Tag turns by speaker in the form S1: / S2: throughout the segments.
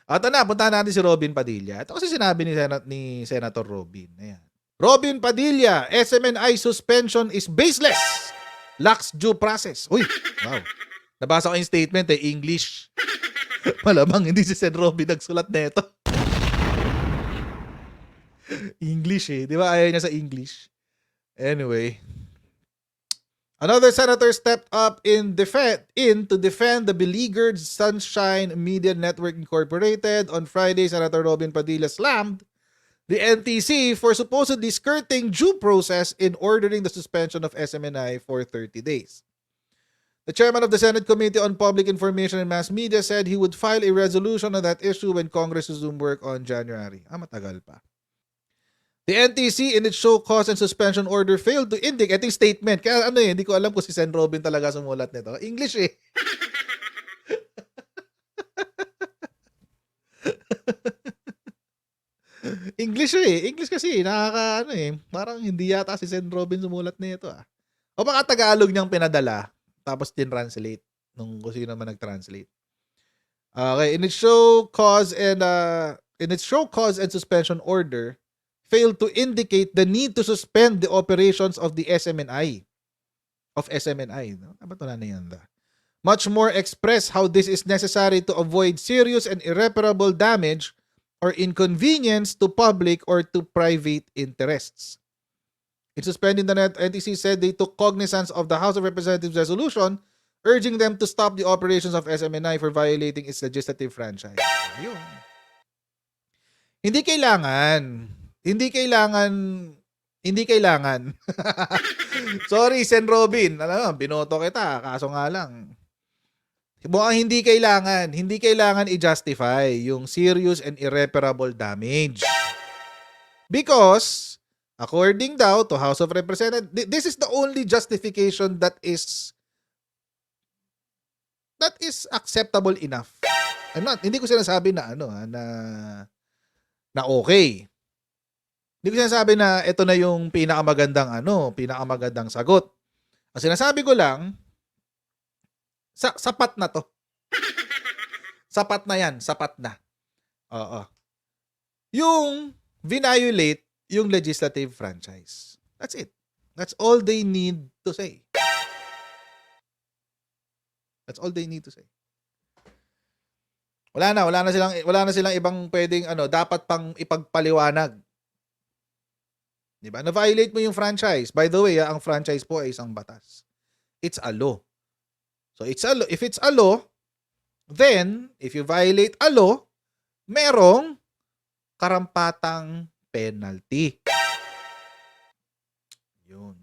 S1: At na, puntahan natin si Robin Padilla. Ito kasi sinabi ni Senator Robin. Ayan. Robin Padilla, SMNI suspension is baseless. Lacks due process. Uy, wow. Nabasa ko yung statement English. Malamang hindi si Sen Robin nagsulat nito. English Di ba? Ayaw niya sa English. Anyway. Another senator stepped up to defend the beleaguered Sunshine Media Network Incorporated. On Friday, Senator Robin Padilla slammed the NTC for supposedly skirting due process in ordering the suspension of SMNI for 30 days. The chairman of the Senate Committee on Public Information and Mass Media said he would file a resolution on that issue when Congress resumed work on January. Matagal pa. The NTC in its show cause and suspension order failed to indicate yung statement. Kaya hindi ko alam kung si Sen Robin talaga sumulat nito. English English English kasi nakaka parang hindi yata si Sen Robin sumulat nito O baka Tagalog niyang pinadala tapos tin-translate nung kung sino man nag-translate. Okay, in its show cause and suspension order failed to indicate the need to suspend the operations of the SMNI. No? Much more express how this is necessary to avoid serious and irreparable damage or inconvenience to public or to private interests. In suspending the NTC said they took cognizance of the House of Representatives resolution urging them to stop the operations of SMNI for violating its legislative franchise. Ayun. Hindi kailangan. Sorry, Sen Robin. Alam mo, binoto kita. Kaso nga lang. Mukhang hindi kailangan i-justify yung serious and irreparable damage. Because, according daw to House of Representatives, this is the only justification that is acceptable enough. Hindi ko sinasabi na na okay. Hindi ko sinasabi na ito na yung pinakamagandang sagot. Ang sinasabi ko lang, sapat na to. Sapat na yan, sapat na. Oo. Yung violate yung legislative franchise. That's it. That's all they need to say. Wala na silang ibang pwedeng dapat pang ipagpaliwanag. 'Di ba? Na-violate mo yung franchise. By the way, ang franchise po ay isang batas. It's a law. So if it's a law, then if you violate a law, merong karampatang penalty. Yun.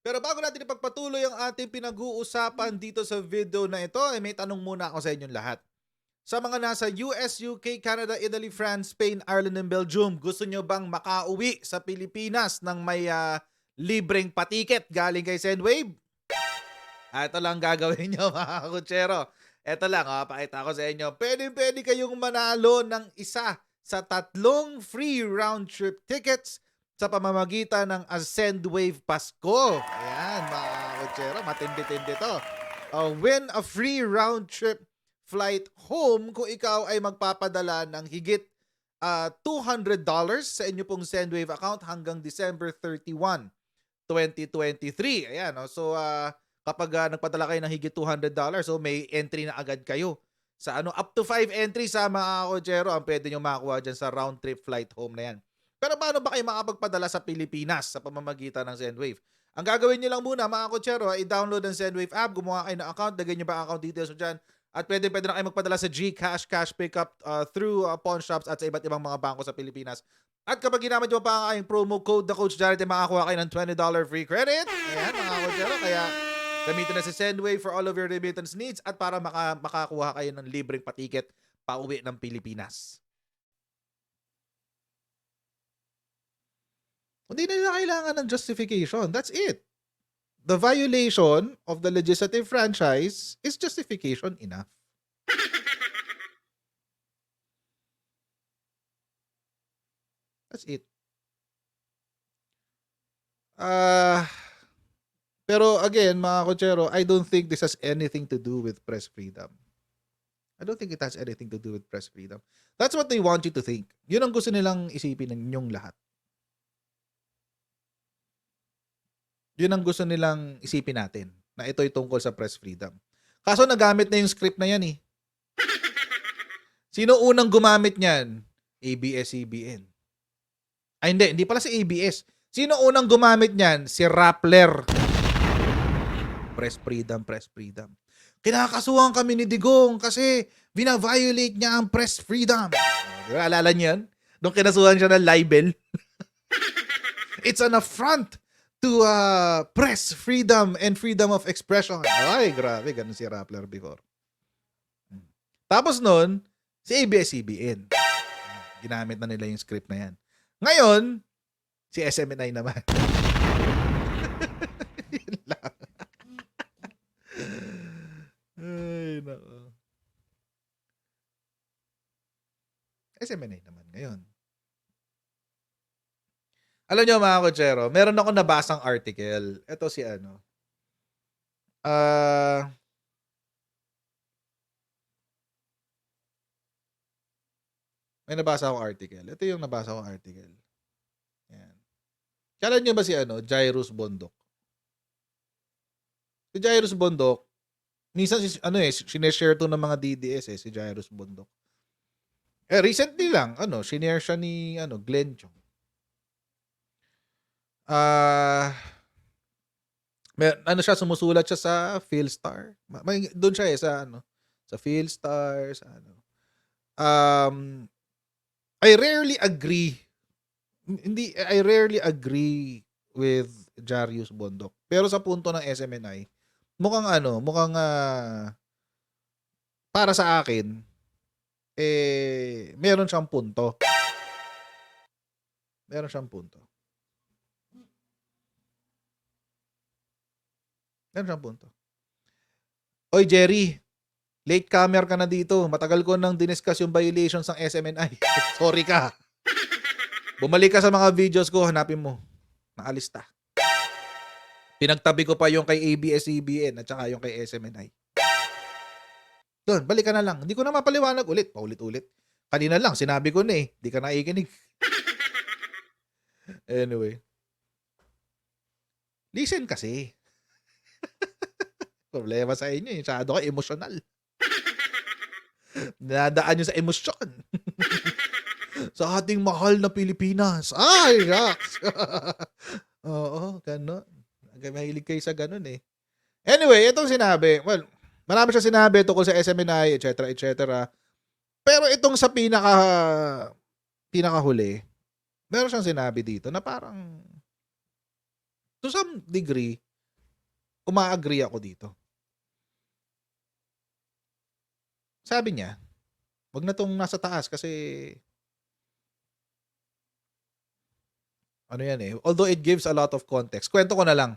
S1: Pero bago natin ipagpatuloy ang ating pinag-uusapan dito sa video na ito, may tanong muna ako sa inyong lahat. Sa mga nasa US, UK, Canada, Italy, France, Spain, Ireland, and Belgium, gusto nyo bang makauwi sa Pilipinas ng may libreng patiket galing kay Sendwave? Ito lang gagawin nyo mga kutsero. Ito lang, pakita ko sa inyo. Pwede kayong manalo ng isa sa 3 free round trip tickets sa pamamagitan ng Sendwave Pasko. Ayan, mga kutsero, matindi-tindi to. Win a free round trip flight home kung ikaw ay magpapadala ng higit $200 sa inyo pong Sendwave account hanggang December 31, 2023. Ayan, so kapag nagpadala kayo ng higit $200, so may entry na agad kayo sa up to 5 entries sa mga kutsero ang pwede nyo makakuha dyan sa round trip flight home na yan. Pero paano ba kayo makapagpadala sa Pilipinas sa pamamagitan ng Sendwave? Ang gagawin nyo lang muna mga kutsero, i-download ang Sendwave app, gumawa kayo ng account, lagay nyo ba ang account details dyan, at pwede na kayo magpadala sa GCash, cash pickup through pawn shops at sa iba't ibang mga bangko sa Pilipinas. At kapag ginamit nyo pa ang aking promo code na Coach Jared, makakuha kayo ng $20 free credit. Ayan mga kutsero, kaya gamitin na si Sendwave for all of your remittance needs at para makakuha kayo ng libreng patiket pauwi ng Pilipinas. Hindi na nila kailangan ng justification. That's it. The violation of the legislative franchise is justification enough. That's it. Pero again, mga kotsero, I don't think this has anything to do with press freedom. I don't think it has anything to do with press freedom. That's what they want you to think. Yun ang gusto nilang isipin ng inyong lahat. Yun ang gusto nilang isipin natin, na ito'y tungkol sa press freedom. Kaso nagamit na yung script na yan eh. Sino unang gumamit niyan? ABS-CBN. Ay hindi pala si ABS. Sino unang gumamit niyan? Si Rappler. Press freedom, press freedom. Kinakasuhan kami ni Digong kasi bina-violate niya ang press freedom. Diba, alala niyo yan? Nung kinasuhan siya ng libel. It's an affront to press freedom and freedom of expression. Ay, grabe. Ganun si Rappler before. Tapos nun, si ABS-CBN. Ginamit na nila yung script na yan. Ngayon, si SMNI naman. Yun lang. Ay, nako. SMNI naman ngayon. Alam nyo mga kotsero, meron ako nabasang article. Ito si ano. May nabasa akong article. Ito yung nabasa akong article. Yan. Kala nyo ba si ano, Jairus Bondok? Si Jairus Bondok, minsan sineshare to ng mga DDS si Jairus Bondok. Recently lang, sinare siya ni Glenn Chong. Siya, sumusulat siya sa Philstar. Doon siya sa Philstar, sa I rarely agree with Jairus Bondok. Pero sa punto ng SMNI, mukhang para sa akin, meron siyang punto. Meron siyang punto. Oy, Jerry, late comer ka na dito. Matagal ko nang diniscuss yung violations ng SMNI. Sorry ka. Bumalik ka sa mga videos ko, hanapin mo. Nakalista. Pinagtabi ko pa yung kay ABS-CBN at saka yung kay SMNI. Doon, balik ka na lang. Hindi ko na mapaliwanag ulit. Paulit-ulit. Kanina lang, sinabi ko na eh. Hindi ka naikinig. Anyway. Listen kasi. Problema sa inyo. Masyado ka emosyonal. Nadaan nyo sa emosyon. Sa ating mahal na Pilipinas. Ay, shucks. Oo, gano'n. Mahilig kayo sa gano'n eh. Anyway, itong sinabi. Well, marami siya sinabi tungkol sa SMNI, etc., etc. Pero itong sa pinakahuli, meron siyang sinabi dito na parang to some degree, uma-agree ako dito. Sabi niya, wag na tong nasa taas kasi although it gives a lot of context. Kwento ko na lang.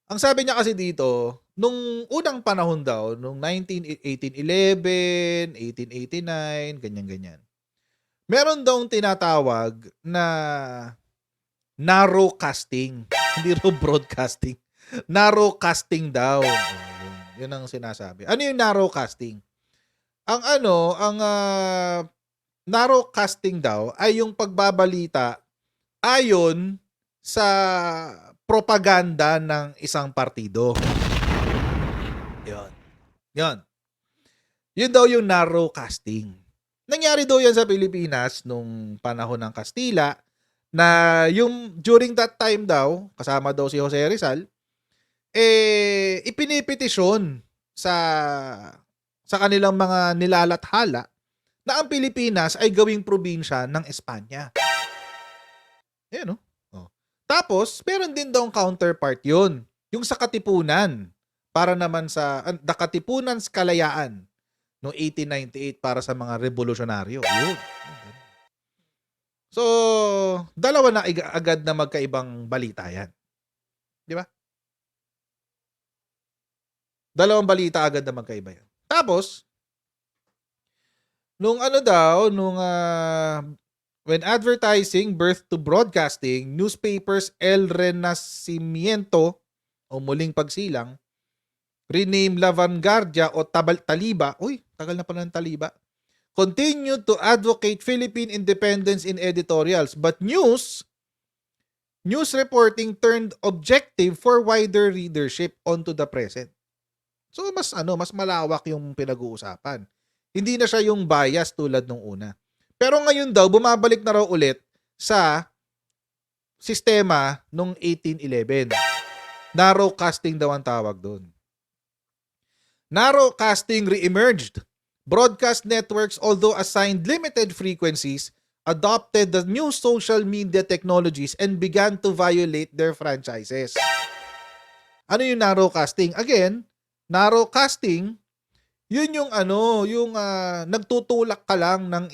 S1: Ang sabi niya kasi dito, nung unang panahon daw, nung 1811, 1889, ganyan-ganyan. Meron daw tinatawag na narrowcasting. Hindi raw broadcasting. Narrowcasting daw. Yun ang sinasabi. Ano yung narrowcasting? Ang narrowcasting daw ay yung pagbabalita ayon sa propaganda ng isang partido. Yun. Yun daw yung narrowcasting. Nangyari daw yan sa Pilipinas nung panahon ng Kastila na yung during that time daw, kasama daw si Jose Rizal, ipinipetisyon sa kanilang mga nilalathala na ang Pilipinas ay gawing probinsya ng Espanya. Ayan, no? Tapos, meron din daw counterpart yun. Yung sa Katipunan. Para naman sa the Katipunan's Kalayaan noong 1898 para sa mga revolusyonaryo. Yun. So, dalawa na agad na magkaibang balita yan. Di ba? Dalawang balita agad na magkaiba yan. Tapos, nung when advertising birth to broadcasting, newspapers El Renacimiento o muling pagsilang, rename La Vanguardia o Taliba, uy, tagal na pala ng Taliba, continued to advocate Philippine independence in editorials, but news reporting turned objective for wider readership onto the present. So mas malawak yung pinag-uusapan. Hindi na siya yung bias tulad nung una. Pero ngayon daw bumabalik na raw ulit sa sistema nung 1811. Narrowcasting daw ang tawag doon. Narrowcasting re-emerged. Broadcast networks, although assigned limited frequencies, adopted the new social media technologies and began to violate their franchises. Ano yung narrowcasting? Again, narrowcasting, yun yung nagtutulak ka lang ng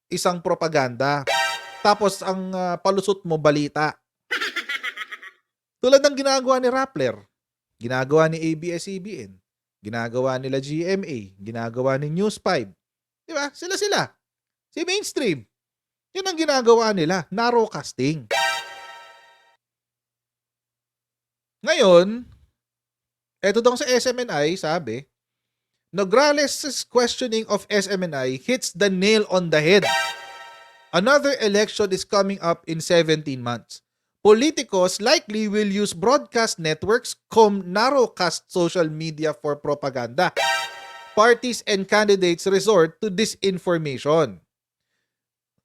S1: isang propaganda. Tapos ang palusot mo balita. Tulad ng ginagawa ni Rappler, ginagawa ni ABS-CBN, ginagawa nila GMA, ginagawa ni News 5. Di ba? Sila. Si mainstream. Yun ang ginagawa nila, narrowcasting. Ngayon, eto daw sa SMNI, sabi, Nograles' questioning of SMNI hits the nail on the head. Another election is coming up in 17 months. Politicos likely will use broadcast networks cum narrowcast social media for propaganda. Parties and candidates resort to disinformation.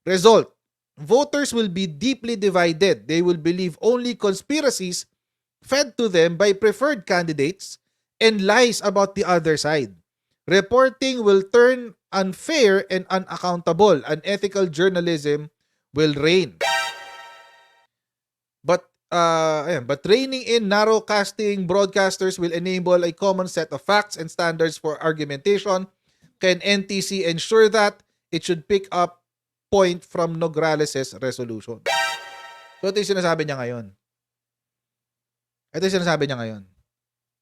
S1: Result, voters will be deeply divided. They will believe only conspiracies fed to them by preferred candidates and lies about the other side. Reporting will turn unfair and unaccountable. Unethical journalism will reign. But training in narrowcasting broadcasters will enable a common set of facts and standards for argumentation. Can NTC ensure that? It should pick up point from Nograles' resolution. So ito yung sinasabi niya ngayon.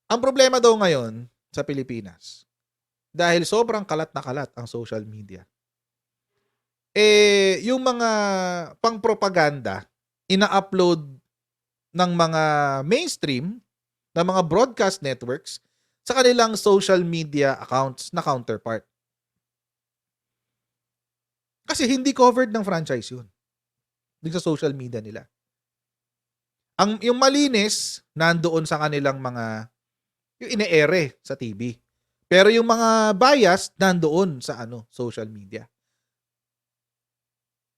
S1: Ang problema daw ngayon sa Pilipinas, dahil sobrang kalat na kalat ang social media, yung mga pang-propaganda, ina-upload ng mga mainstream, ng mga broadcast networks, sa kanilang social media accounts na counterpart. Kasi hindi covered ng franchise yun. Dun sa social media nila. Yung malinis, nandoon sa kanilang mga, yung ine-ere sa TV. Pero yung mga bias, nandoon sa social media.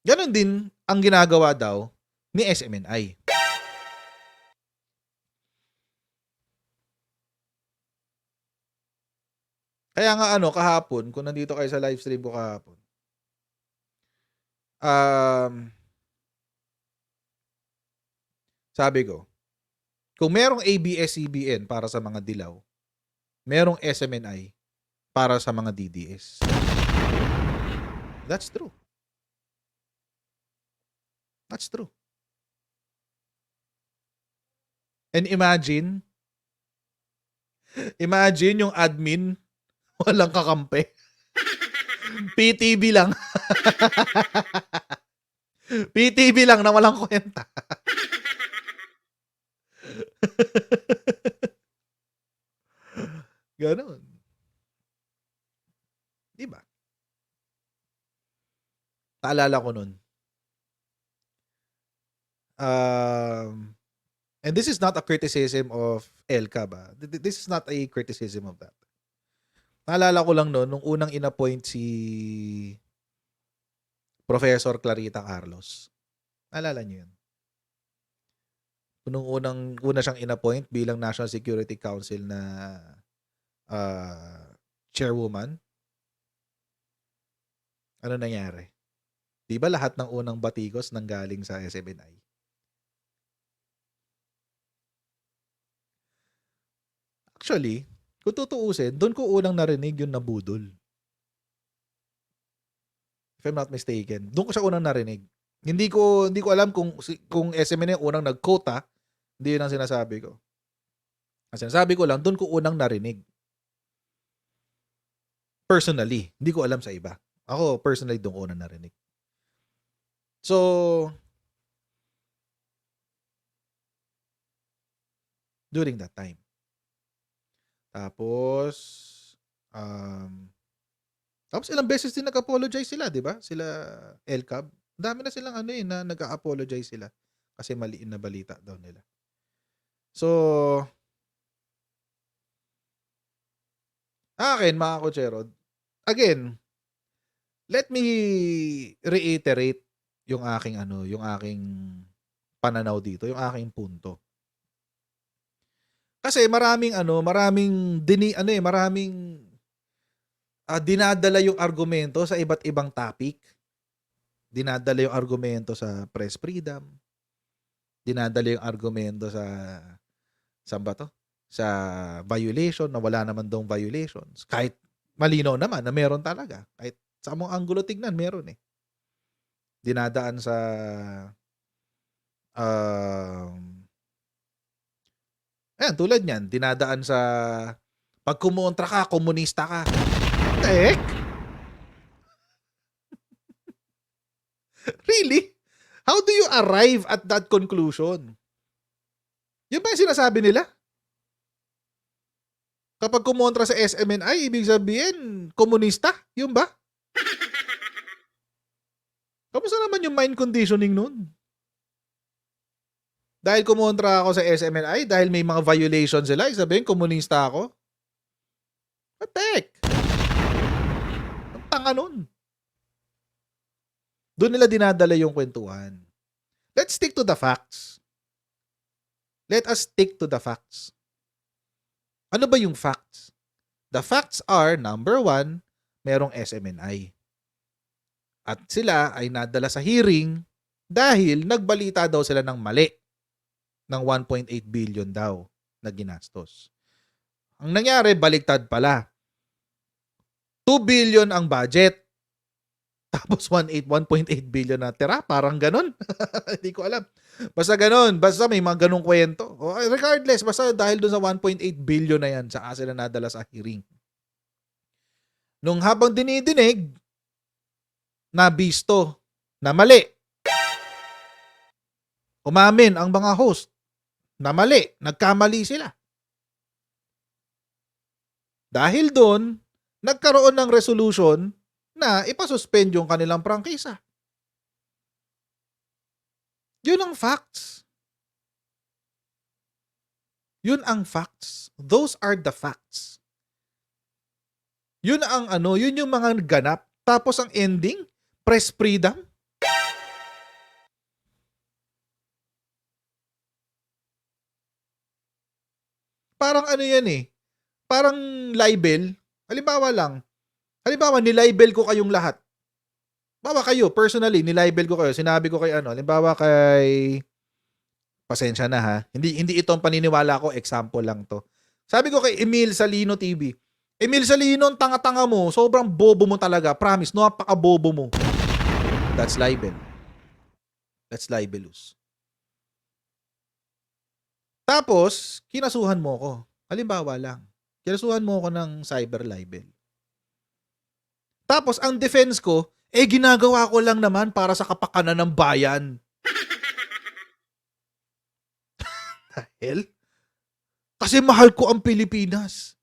S1: Ganon din ang ginagawa daw ni SMNI. Kaya nga kahapon, kung nandito kayo sa live stream ko kahapon, sabi ko, kung merong ABS-CBN para sa mga dilaw, merong SMNI para sa mga DDS. That's true. That's true. And imagine yung admin, walang kakampi. PTV lang. PTV lang na walang kwenta. Ganon. Diba? Naalala ko nun. And this is not a criticism of ELCA ba? This is not a criticism of that. Naalala ko lang noon, nung unang inappoint si Professor Clarita Carlos. Naalala niyo yun? Nung una siyang inappoint bilang National Security Council na chairwoman. Ano nangyari? Di ba lahat ng unang batikos nanggaling sa SMNI? Actually, kung tutuusin, doon ko unang narinig yung nabudol. If I'm not mistaken. Doon ko siya unang narinig. Hindi ko alam kung SMNI unang nag-quote. Hindi yun ang sinasabi ko. Ang sinasabi ko lang, doon ko unang narinig. Personally. Hindi ko alam sa iba. Ako, personally, doon ko unang narinig. So, during that time. Tapos, um, ilang beses din nag-apologize sila, 'di ba? Sila LCAB. Ang dami na silang ano, na nag-a-apologize sila kasi maliin na balita daw nila. So, akin mga Kucherod, again, let me reiterate yung aking pananaw dito, yung aking punto. Kasi maraming dinadala yung argumento sa iba't ibang topic. Dinadala yung argumento sa press freedom. Dinadala yung argumento sa saan ba to? Sa violation na wala naman dong violations. Kahit malinaw naman na meron talaga. Kahit sa mong anggulo tignan, meron eh. Dinadaan sa ayan, tulad niyan, dinadaan sa pag kumontra ka, komunista ka. Tek? Really? How do you arrive at that conclusion? Yun ba yung sinasabi nila? Kapag kumontra sa SMNI, ibig sabihin, komunista? Yun ba? Kamusta naman yung mind conditioning nun? Dahil kumontra ako sa SMNI, dahil may mga violations sila, sabihin, komunista ako? Patek! Ang tanga nun. Doon nila dinadala yung kwentuhan. Let's stick to the facts. Let us stick to the facts. Ano ba yung facts? The facts are, number 1, merong SMNI. At sila ay nadala sa hearing dahil nagbalita daw sila ng mali ng 1.8 billion daw na ginastos. Ang nangyari, baliktad pala. 2 billion ang budget. Tapos 1.8 billion na tira. Parang ganun. Hindi ko alam. Basta ganun. Basta may mga ganung kwento. Regardless, basta dahil dun sa 1.8 billion na yan, saka sila nadala sa hearing. Nung habang dinidinig, nabisto na mali. Umamin ang mga host na mali. Nagkamali sila. Dahil doon, nagkaroon ng resolution na ipasuspend yung kanilang prangkisa. Yun ang facts. Yun ang facts. Those are the facts. Yun ang yun yung mga ganap. Tapos ang ending, press freedom. Parang yan eh. Parang libel. Halimbawa, nilibel ko kayong lahat. Bawa kayo, personally, nilibel ko kayo. Sinabi ko kay halimbawa kay, pasensya na ha. Hindi ito ang paniniwala ko, example lang to. Sabi ko kay Emil Salino TV, Emil Salino, tanga-tanga mo, sobrang bobo mo talaga. Promise, napaka-bobo mo. That's libel. That's libelous. Tapos, kinasuhan mo ko. Halimbawa lang. Kinasuhan mo ko ng cyber libel. Tapos, ang defense ko, ginagawa ko lang naman para sa kapakanan ng bayan. Dahil? Kasi mahal ko ang Pilipinas.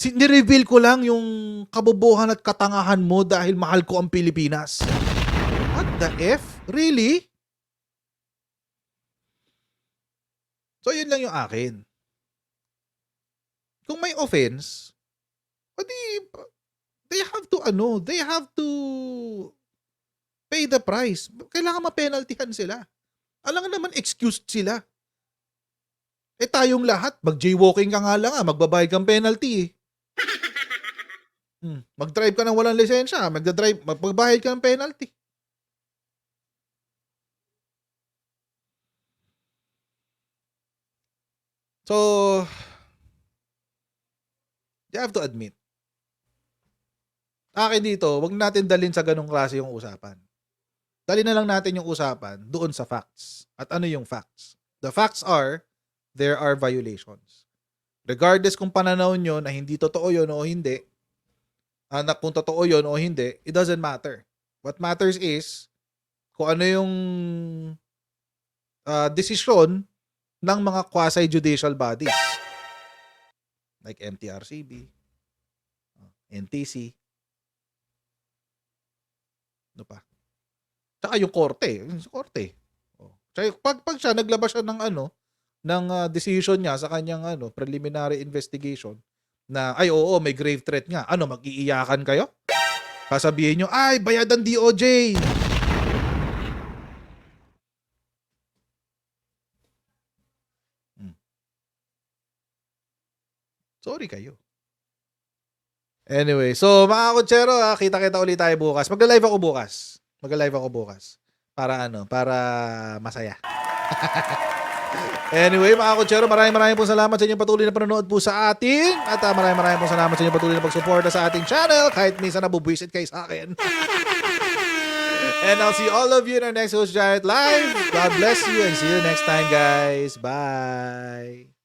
S1: Nireveal ko lang yung kabobohan at katangahan mo dahil mahal ko ang Pilipinas. What the F? Really? So, yun lang yung akin. Kung may offense, they have to pay the price. Kailangan ma-penaltyhan sila. Alam nga naman, excused sila. Tayong lahat, mag-jaywalking ka nga lang, magbabayad kang penalty eh. Mag-drive ka ng walang lisensya, magbabayad ka ng penalty. So, you have to admit, akin dito, wag natin dalhin sa ganung klase yung usapan. Dalhin na lang natin yung usapan doon sa facts. At ano yung facts? The facts are, there are violations. Regardless kung pananaw nyo na hindi totoo yun o hindi, kung totoo yun o hindi, it doesn't matter. What matters is, kung ano yung desisyon ng mga quasi-judicial bodies like MTRCB, NTC, ano pa? Tsaka yung korte, yung sa korte. Oh. Tsaka pag siya naglabas siya ng decision niya sa kanyang preliminary investigation na ay oo, may grave threat nga. Ano, mag-iiyakan kayo? Sasabihin nyo, ay bayad ang DOJ. Sorry kayo. Anyway, so mga kutsero, kita-kita ulit tayo bukas. Magla-live ako bukas. Para masaya. Anyway, mga kutsero, maraming po salamat sa inyong patuloy na panonood po sa atin. At maraming po salamat sa inyong patuloy na pagsuporta sa ating channel kahit minsan nabubwisit kayo sa akin. And I'll see all of you in our next Host Giant Live. God bless you and see you next time, guys. Bye!